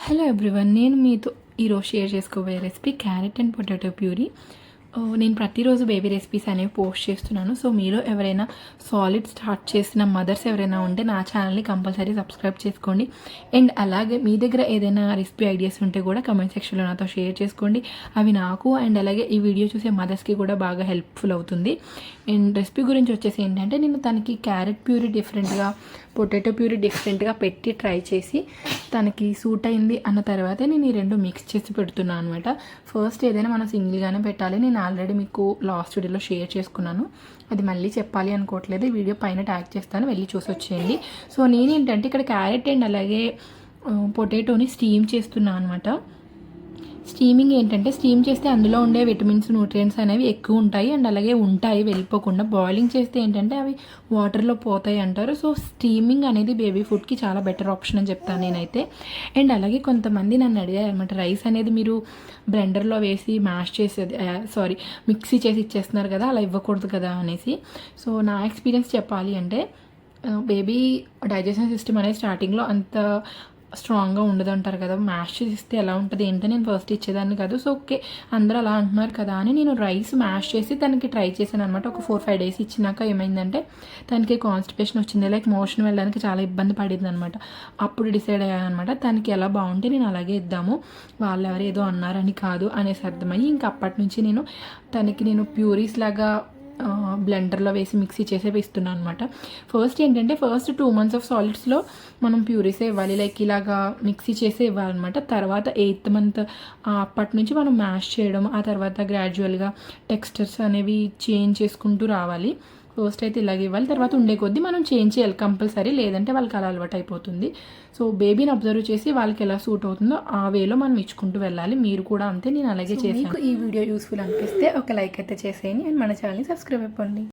Hello everyone, నేను మీతో ఈరోజు షేర్ చేసుకోబోయే recipe carrot and potato puree. నేను ప్రతిరోజు బేబీ రెసిపీస్ అనేవి పోస్ట్ చేస్తున్నాను. సో మీలో ఎవరైనా సాలిడ్ స్టార్ట్ చేసిన మదర్స్ ఎవరైనా ఉంటే నా ఛానల్ని కంపల్సరీ సబ్స్క్రైబ్ చేసుకోండి. అండ్ అలాగే మీ దగ్గర ఏదైనా రెసిపీ ఐడియాస్ ఉంటే కూడా కమెంట్ సెక్షన్లో నాతో షేర్ చేసుకోండి. అవి నాకు అండ్ అలాగే ఈ వీడియో చూసే మదర్స్కి కూడా బాగా హెల్ప్ఫుల్ అవుతుంది. అండ్ రెసిపీ గురించి వచ్చేసి ఏంటంటే, నేను తనకి క్యారెట్ ప్యూరీ డిఫరెంట్గా, పొటాటో ప్యూరీ డిఫరెంట్గా పెట్టి ట్రై చేసి తనకి సూట్ అయింది అన్న తర్వాతే నేను ఈ రెండు మిక్స్ చేసి పెడుతున్నాను అనమాట. ఫస్ట్ ఏదైనా మనం సింగిల్గానే పెట్టాలి. నేను ఆల్రెడీ మీకు లాస్ట్ వీడియోలో షేర్ చేసుకున్నాను, అది మళ్ళీ చెప్పాలి అనుకోవట్లేదు. ఈ వీడియో పైన ట్యాగ్ చేస్తాను, వెళ్ళి చూసి వచ్చేయండి. సో నేనేంటంటే ఇక్కడ క్యారెట్ అండ్ అలాగే పొటాటోని స్టీమ్ చేస్తున్నాను అనమాట. స్టీమింగ్ ఏంటంటే, స్టీమ్ చేస్తే అందులో ఉండే విటమిన్స్, న్యూట్రియంట్స్ అనేవి ఎక్కువ ఉంటాయి అండ్ అలాగే ఉంటాయి వెళ్ళిపోకుండా. బాయిలింగ్ చేస్తే ఏంటంటే అవి వాటర్లో పోతాయి అంటారు. సో స్టీమింగ్ అనేది బేబీ ఫుడ్కి చాలా బెటర్ ఆప్షన్ అని చెప్తాను నేనైతే. అండ్ అలాగే కొంతమంది నన్ను అడిగారు అనమాట, రైస్ అనేది మీరు బ్లెండర్లో వేసి మ్యాష్ చేసేది మిక్సీ చేసి ఇచ్చేస్తున్నారు కదా, అలా ఇవ్వకూడదు కదా అనేసి. సో నా ఎక్స్పీరియన్స్ చెప్పాలి అంటే, బేబీ డైజెషన్ సిస్టమ్ అనేది స్టార్టింగ్లో అంత స్ట్రాంగ్గా ఉండదు అంటారు కదా, మ్యాష్ చేస్తే ఎలా ఉంటుంది ఏంటో నేను ఫస్ట్ ఇచ్చేదాన్ని కాదు. సో ఓకే, అందరూ అలా అంటున్నారు కదా అని నేను రైస్ మ్యాష్ చేసి తనకి ట్రై చేశాను అనమాట. ఒక 4-5 డేస్ ఇచ్చినాక ఏమైందంటే తనకి కాన్స్టిపేషన్ వచ్చింది, లైక్ మోషన్ వెళ్ళడానికి చాలా ఇబ్బంది పడింది అనమాట. అప్పుడు డిసైడ్ అయ్యాను అనమాట, తనకి ఎలా బాగుంటే నేను అలాగే ఇద్దాము, వాళ్ళు ఎవరు ఏదో అన్నారని కాదు అనేసి అర్థమయ్యి ఇంకా అప్పటి నుంచి నేను ప్యూరీస్ లాగా బ్లెండర్లో వేసి మిక్సీ చేసే ఇస్తున్నాను అనమాట. ఫస్ట్ 2 months ఆఫ్ సాలిడ్స్లో మనం ప్యూరీసే ఇవ్వాలి, లైక్ ఇలాగా మిక్సీ చేసే ఇవ్వాలన్నమాట. తర్వాత 8th month అప్పటి నుంచి మనం మ్యాష్ చేయడం, ఆ తర్వాత గ్రాడ్యువల్గా టెక్స్చర్స్ అనేవి చేంజ్ చేసుకుంటూ రావాలి. ఫస్ట్ అయితే ఇలాగ ఇవ్వాలి, తర్వాత ఉండే కొద్దీ మనం చేంజ్ చేయాలి కంపల్సరీ, లేదంటే వాళ్ళకి అలా అలవాటు అయిపోతుంది. సో బేబీని అబ్జర్వ్ చేసి వాళ్ళకి ఎలా సూట్ అవుతుందో ఆ వేలో మనం ఇచ్చుకుంటూ వెళ్ళాలి. మీరు కూడా అంతే, నేను అలాగే చేశాను. ఈ వీడియో యూస్ఫుల్ అనిపిస్తే ఒక లైక్ అయితే చేసేయండి అండ్ మన ఛానల్ని సబ్స్క్రైబ్ అయిపోండి.